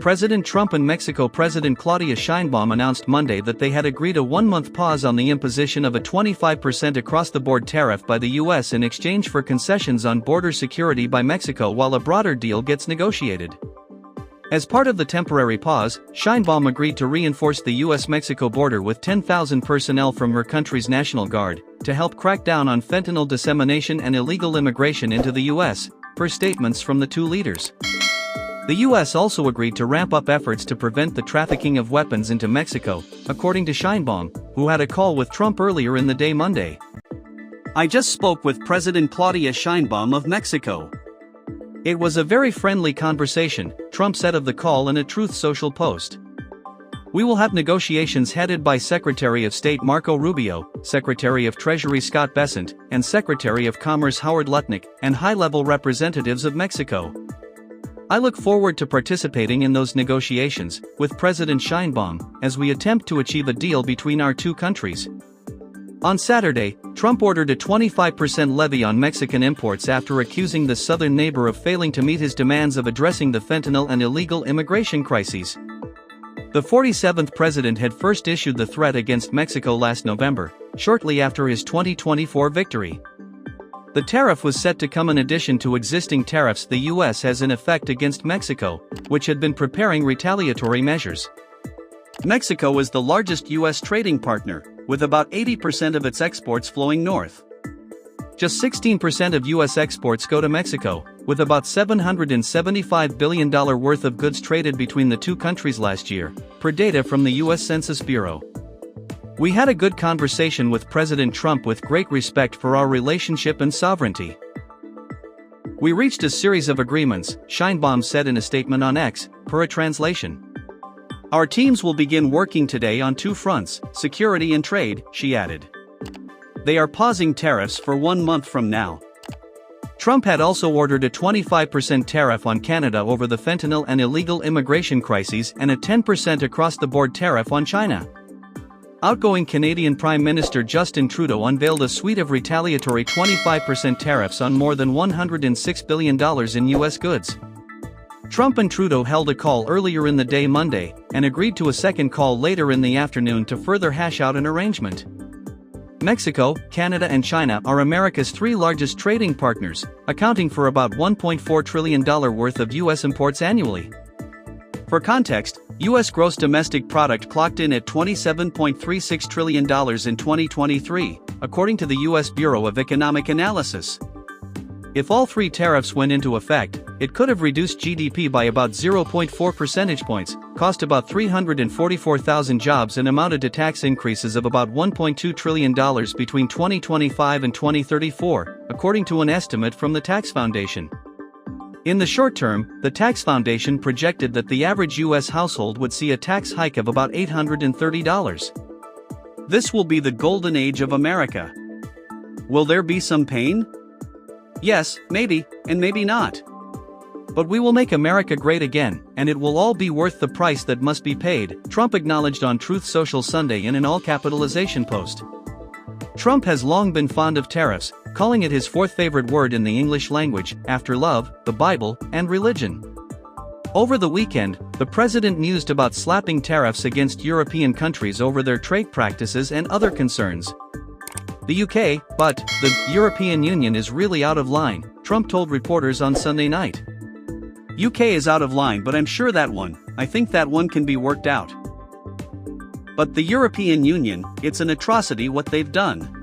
President Trump and Mexico President Claudia Sheinbaum announced Monday that they had agreed a one-month pause on the imposition of a 25% across-the-board tariff by the U.S. in exchange for concessions on border security by Mexico while a broader deal gets negotiated. As part of the temporary pause, Sheinbaum agreed to reinforce the U.S.-Mexico border with 10,000 personnel from her country's National Guard to help crack down on fentanyl dissemination and illegal immigration into the U.S., per statements from the two leaders. The U.S. also agreed to ramp up efforts to prevent the trafficking of weapons into Mexico, according to Sheinbaum, who had a call with Trump earlier in the day Monday. "I just spoke with President Claudia Sheinbaum of Mexico. It was a very friendly conversation," Trump said of the call in a Truth Social post. "We will have negotiations headed by Secretary of State Marco Rubio, Secretary of Treasury Scott Bessent, and Secretary of Commerce Howard Lutnick, and high-level representatives of Mexico. I look forward to participating in those negotiations with President Sheinbaum as we attempt to achieve a deal between our two countries." On Saturday, Trump ordered a 25% levy on Mexican imports after accusing the southern neighbor of failing to meet his demands of addressing the fentanyl and illegal immigration crises. The 47th president had first issued the threat against Mexico last November, shortly after his 2024 victory. The tariff was set to come in addition to existing tariffs the U.S. has in effect against Mexico, which had been preparing retaliatory measures. Mexico is the largest U.S. trading partner, with about 80% of its exports flowing north. Just 16% of U.S. exports go to Mexico, with about $775 billion worth of goods traded between the two countries last year, per data from the U.S. Census Bureau. "We had a good conversation with President Trump with great respect for our relationship and sovereignty. We reached a series of agreements," Sheinbaum said in a statement on X, per a translation. "Our teams will begin working today on two fronts, security and trade," she added. "They are pausing tariffs for 1 month from now." Trump had also ordered a 25% tariff on Canada over the fentanyl and illegal immigration crises and a 10% across-the-board tariff on China. Outgoing Canadian Prime Minister Justin Trudeau unveiled a suite of retaliatory 25% tariffs on more than $106 billion in U.S. goods. Trump and Trudeau held a call earlier in the day Monday, and agreed to a second call later in the afternoon to further hash out an arrangement. Mexico, Canada and China are America's three largest trading partners, accounting for about $1.4 trillion worth of U.S. imports annually. For context, U.S. gross domestic product clocked in at $27.36 trillion in 2023, according to the U.S. Bureau of Economic Analysis. If all three tariffs went into effect, it could have reduced GDP by about 0.4 percentage points, cost about 344,000 jobs and amounted to tax increases of about $1.2 trillion between 2025 and 2034, according to an estimate from the Tax Foundation. In the short term, the Tax Foundation projected that the average U.S. household would see a tax hike of about $830. This will be the golden age of America. Will there be some pain? Yes, maybe, and maybe not. But we will make America great again, and it will all be worth the price that must be paid, Trump acknowledged on Truth Social Sunday in an all-capitalization post. Trump has long been fond of tariffs, calling it his fourth favorite word in the English language, after love, the Bible, and religion. Over the weekend, the president mused about slapping tariffs against European countries over their trade practices and other concerns. The UK, but the European Union is really out of line, Trump told reporters on Sunday night. UK is out of line, but I think that one can be worked out. But the European Union, it's an atrocity what they've done.